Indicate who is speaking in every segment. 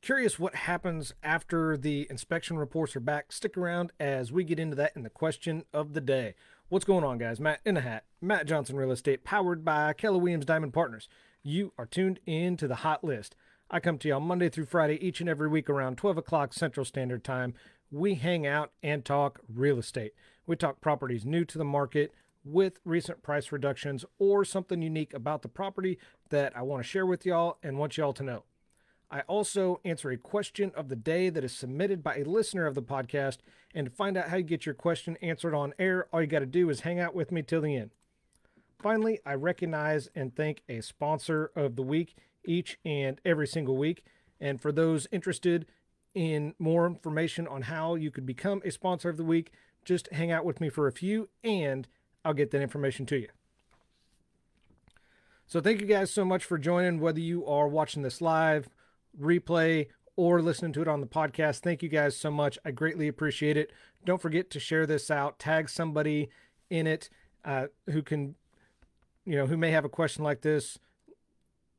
Speaker 1: Curious what happens after the inspection reports are back? Stick around as we get into that in the question of the day. What's going on, guys? Matt in the hat. Matt Johnson Real Estate, powered by Keller Williams Diamond Partners. You are tuned in to the Hot List. I come to you on Monday through Friday each and every week around 12 o'clock Central Standard Time. We hang out and talk real estate. We talk properties new to the market with recent price reductions or something unique about the property that I want to share with y'all and want y'all to know. I also answer a question of the day that is submitted by a listener of the podcast, and to find out how you get your question answered on air, all you got to do is hang out with me till the end. Finally, I recognize and thank a sponsor of the week each and every single week. And for those interested in more information on how you could become a sponsor of the week, just hang out with me for a few and I'll get that information to you. So thank you guys so much for joining, whether you are watching this live, replay, or listening to it on the podcast. Thank you guys so much. I greatly appreciate it. Don't forget to share this out, tag somebody in it who can, who may have a question like this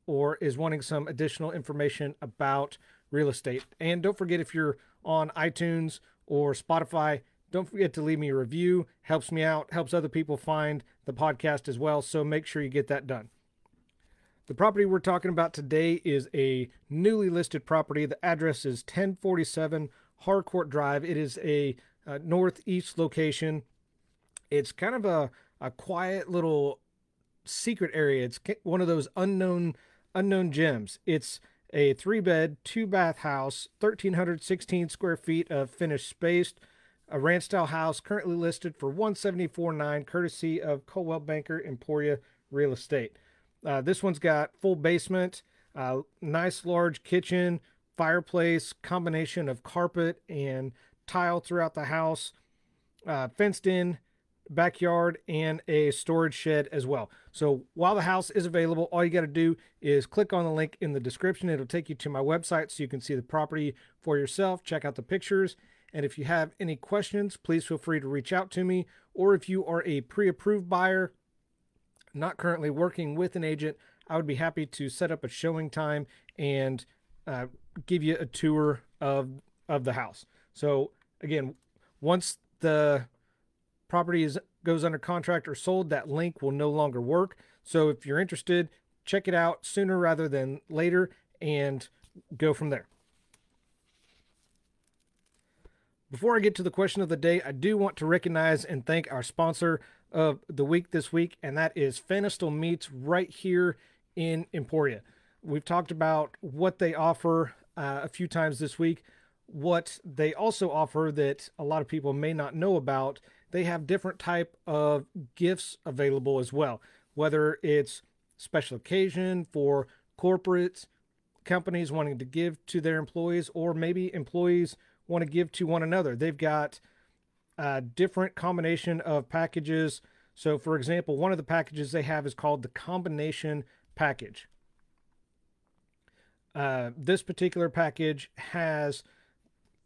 Speaker 1: or is wanting some additional information about real estate. And don't forget, if you're on iTunes or Spotify, don't forget to leave me a review. Helps me out, helps other people find the podcast as well. So make sure you get that done. The property we're talking about today is a newly listed property. The address is 1047 Harcourt Drive. It is a northeast location. It's kind of a quiet little secret area. It's one of those unknown gems. It's a 3-bed, 2-bath house, 1,316 square feet of finished space. A ranch-style house currently listed for $174,900, courtesy of Coldwell Banker Emporia Real Estate. This one's got full basement, nice large kitchen, fireplace, combination of carpet and tile throughout the house, fenced in backyard, and a storage shed as well. So while the house is available, all you got to do is click on the link in the description. It'll take you to my website so you can see the property for yourself, check out the pictures. And if you have any questions, please feel free to reach out to me. Or if you are a pre-approved buyer, not currently working with an agent, I would be happy to set up a showing time and give you a tour of the house. So again, once the property goes under contract or sold, that link will no longer work. So if you're interested, check it out sooner rather than later and go from there. Before I get to the question of the day, I do want to recognize and thank our sponsor of the week this week, and that is Fanestil Meats right here in Emporia. We've talked about what they offer a few times this week. What they also offer that a lot of people may not know about, they have different type of gifts available as well, whether it's special occasion for corporate companies wanting to give to their employees, or maybe employees want to give to one another. They've got a different combination of packages. So for example, one of the packages they have is called the combination package. This particular package has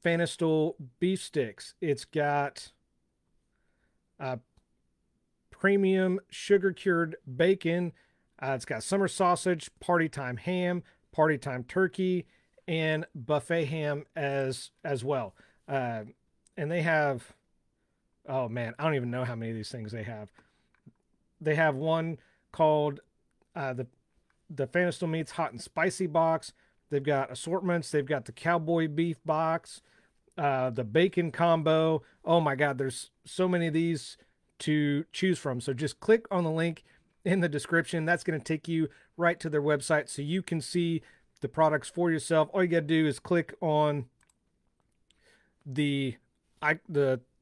Speaker 1: Fanestil beef sticks. It's got premium sugar cured bacon. It's got summer sausage, party time ham, party time turkey, and buffet ham as well. And they have, oh man, I don't even know how many of these things they have. They have one called the Fanestil Meats Hot and Spicy box. They've got assortments. They've got the cowboy beef box, the bacon combo. Oh my God, there's so many of these to choose from. So just click on the link in the description. That's going to take you right to their website so you can see the products for yourself. All you got to do is click on the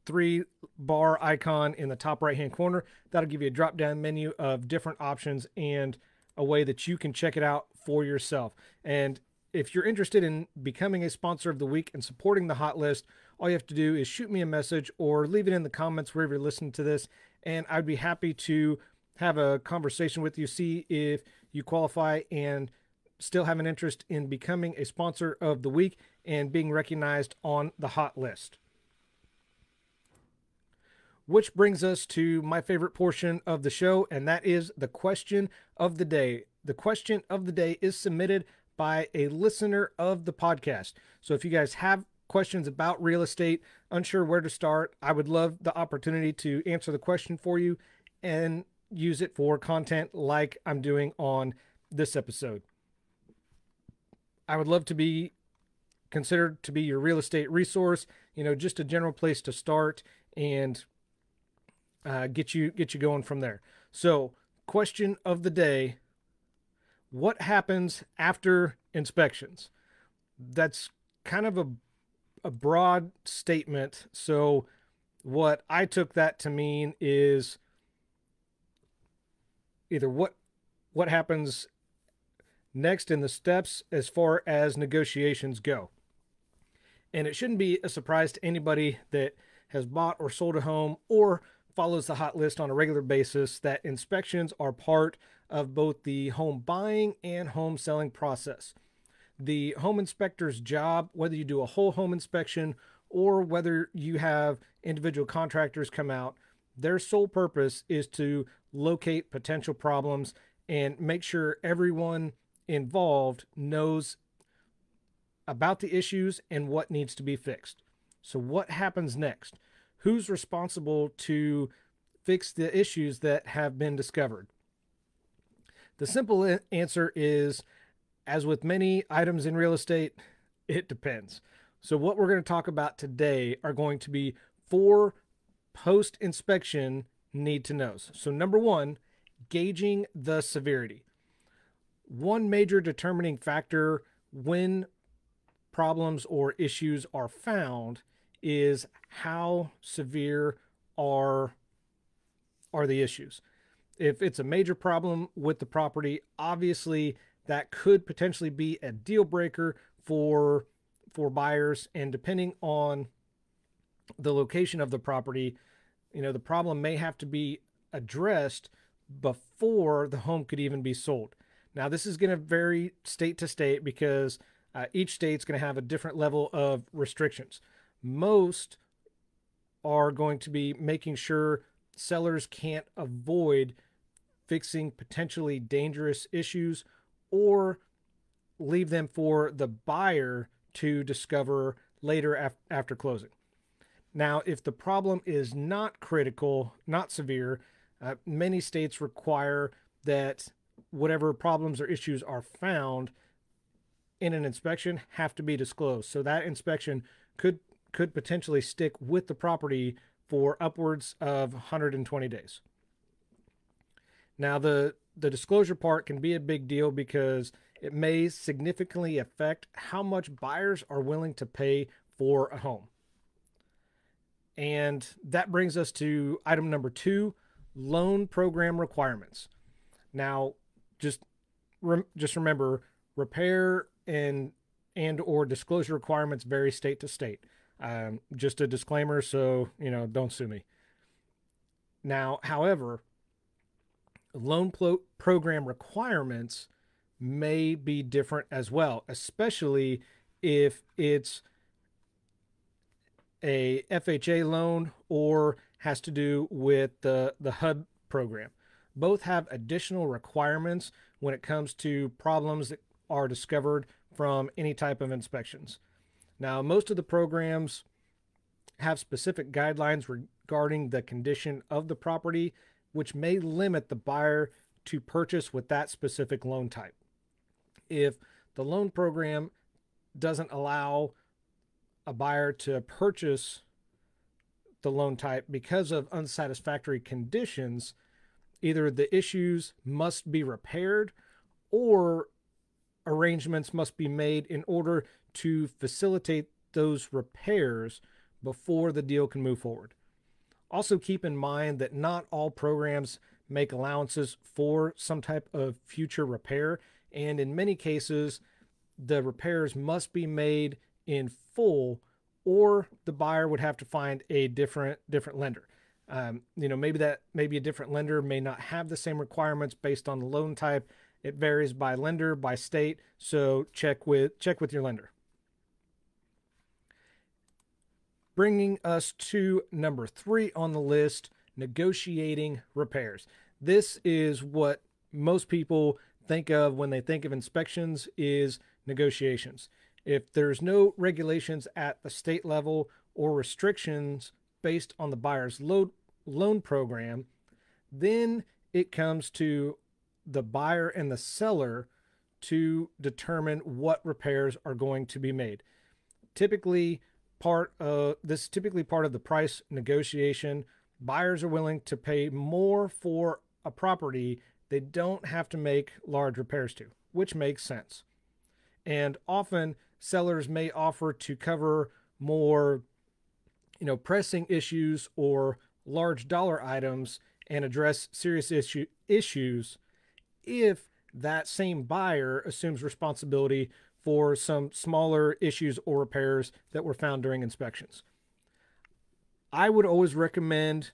Speaker 1: 3-bar icon in the top right hand corner. That'll give you a drop down menu of different options and a way that you can check it out for yourself. And if you're interested in becoming a sponsor of the week and supporting the Hot List, all you have to do is shoot me a message or leave it in the comments wherever you're listening to this, and I'd be happy to have a conversation with you, see if you qualify and still have an interest in becoming a sponsor of the week and being recognized on the Hot List. Which brings us to my favorite portion of the show, and that is the question of the day. The question of the day is submitted by a listener of the podcast. So if you guys have questions about real estate, unsure where to start, I would love the opportunity to answer the question for you and use it for content like I'm doing on this episode. I would love to be considered to be your real estate resource, just a general place to start and get you going from there. So, question of the day: what happens after inspections? That's kind of a broad statement. So what I took that to mean is either what happens next in the steps as far as negotiations go. And it shouldn't be a surprise to anybody that has bought or sold a home or follows the hot list on a regular basis that inspections are part of both the home buying and home selling process. The home inspector's job, whether you do a whole home inspection or whether you have individual contractors come out, their sole purpose is to locate potential problems and make sure everyone involved knows about the issues and what needs to be fixed. So what happens next? Who's responsible to fix the issues that have been discovered? The simple answer is, as with many items in real estate, it depends. So what we're going to talk about today are going to be 4 post-inspection need-to-knows. So number 1, gauging the severity. One major determining factor when problems or issues are found is how severe are the issues. If it's a major problem with the property, obviously that could potentially be a deal breaker for buyers, and depending on the location of the property, the problem may have to be addressed before the home could even be sold. Now, this is going to vary state to state because each state's going to have a different level of restrictions. Most are going to be making sure sellers can't avoid fixing potentially dangerous issues or leave them for the buyer to discover later after closing. Now, if the problem is not critical, not severe, many states require that whatever problems or issues are found in an inspection have to be disclosed. So that inspection could potentially stick with the property for upwards of 120 days. Now, the disclosure part can be a big deal because it may significantly affect how much buyers are willing to pay for a home. And that brings us to item number 2, loan program requirements. Now, just remember, repair and or disclosure requirements vary state to state. Just a disclaimer, so don't sue me. Now, however, loan program requirements may be different as well, especially if it's a FHA loan or has to do with the HUD program. Both have additional requirements when it comes to problems that are discovered from any type of inspections. Now, most of the programs have specific guidelines regarding the condition of the property, which may limit the buyer to purchase with that specific loan type. If the loan program doesn't allow a buyer to purchase the loan type because of unsatisfactory conditions, either the issues must be repaired or arrangements must be made in order to facilitate those repairs before the deal can move forward. Also keep in mind that not all programs make allowances for some type of future repair, and in many cases, the repairs must be made in full, or the buyer would have to find a different lender. Maybe a different lender may not have the same requirements based on the loan type. It varies by lender, by state, so check with your lender. Bringing us to number 3 on the list, negotiating repairs. This is what most people think of when they think of inspections, is negotiations. If there's no regulations at the state level or restrictions based on the buyer's loan program, then it comes to the buyer and the seller to determine what repairs are going to be made. Typically part of the price negotiation. Buyers are willing to pay more for a property they don't have to make large repairs to, which makes sense. And often sellers may offer to cover more, pressing issues or large dollar items and address serious issues if that same buyer assumes responsibility for some smaller issues or repairs that were found during inspections. I would always recommend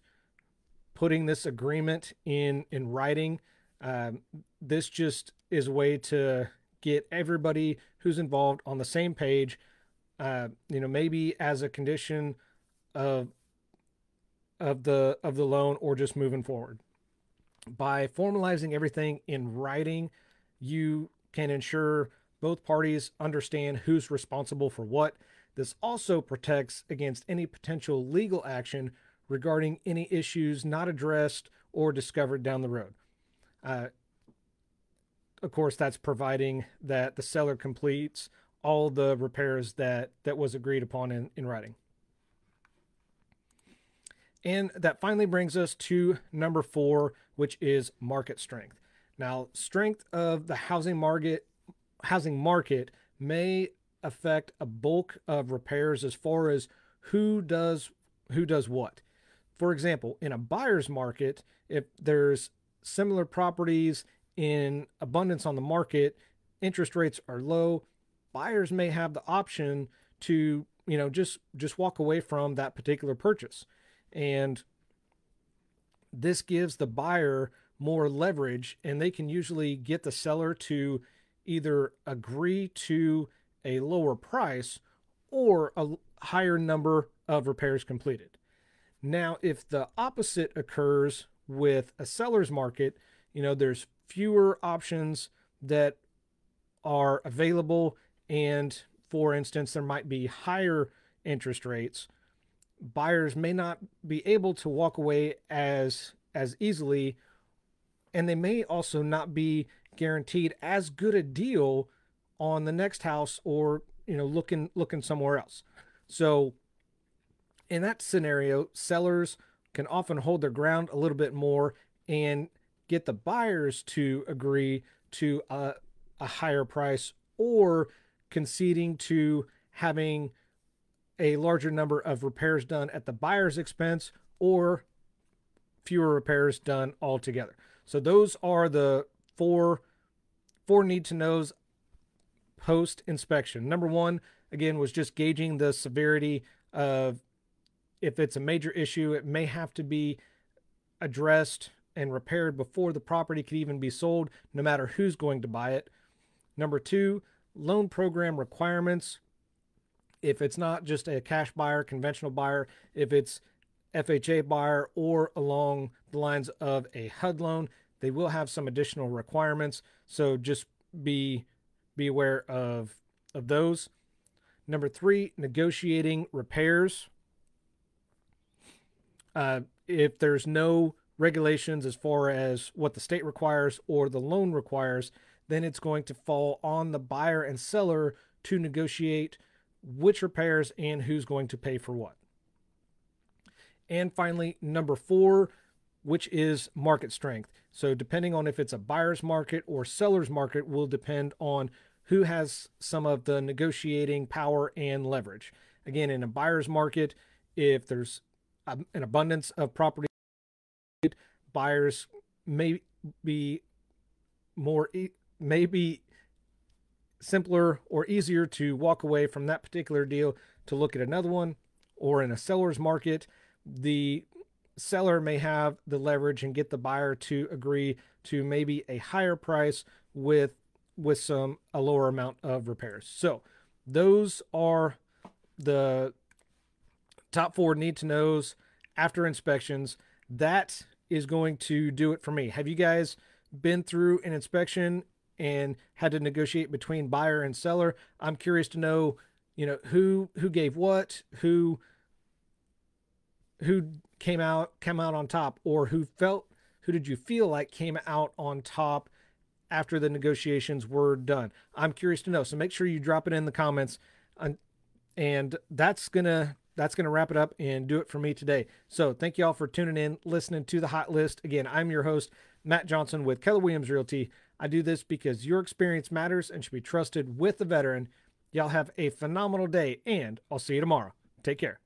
Speaker 1: putting this agreement in writing. This just is a way to get everybody who's involved on the same page, maybe as a condition of the loan or just moving forward. By formalizing everything in writing, you can ensure both parties understand who's responsible for what. This also protects against any potential legal action regarding any issues not addressed or discovered down the road. Of course, that's providing that the seller completes all the repairs that was agreed upon in writing. And that finally brings us to number 4, which is market strength. Now, strength of the housing market may affect a bulk of repairs as far as who does what. For example, in a buyer's market, if there's similar properties in abundance on the market, interest rates are low, buyers may have the option to, just walk away from that particular purchase. And this gives the buyer more leverage, and they can usually get the seller to either agree to a lower price or a higher number of repairs completed. Now, if the opposite occurs with a seller's market, there's fewer options that are available, and for instance, there might be higher interest rates. Buyers may not be able to walk away as easily, and they may also not be guaranteed as good a deal on the next house, or looking somewhere else. So in that scenario, sellers can often hold their ground a little bit more and get the buyers to agree to a higher price, or conceding to having a larger number of repairs done at the buyer's expense, or fewer repairs done altogether. So those are the four need to knows post inspection. Number 1, again, was just gauging the severity of, if it's a major issue, it may have to be addressed and repaired before the property could even be sold, no matter who's going to buy it. Number 2, loan program requirements. If it's not just a cash buyer, conventional buyer, if it's FHA buyer or along the lines of a HUD loan, they will have some additional requirements. So just be aware of those. Number 3, negotiating repairs. If there's no regulations as far as what the state requires or the loan requires, then it's going to fall on the buyer and seller to negotiate which repairs and who's going to pay for what. And finally, number 4, which is market strength. So depending on if it's a buyer's market or seller's market will depend on who has some of the negotiating power and leverage. Again, in a buyer's market, if there's an abundance of property, buyers may be simpler or easier to walk away from that particular deal to look at another one. Or in a seller's market, the seller may have the leverage and get the buyer to agree to maybe a higher price with a lower amount of repairs. So those are the top 4 need to knows after inspections. That is going to do it for me. Have you guys been through an inspection and had to negotiate between buyer and seller. I'm curious to know, who gave what, who came out on top, or who did you feel like came out on top after the negotiations were done? I'm curious to know. So make sure you drop it in the comments. And that's gonna wrap it up and do it for me today. So thank you all for tuning in, listening to the Hot List. Again, I'm your host, Matt Johnson with Keller Williams Realty. I do this because your experience matters and should be trusted with the veteran. Y'all have a phenomenal day, and I'll see you tomorrow. Take care.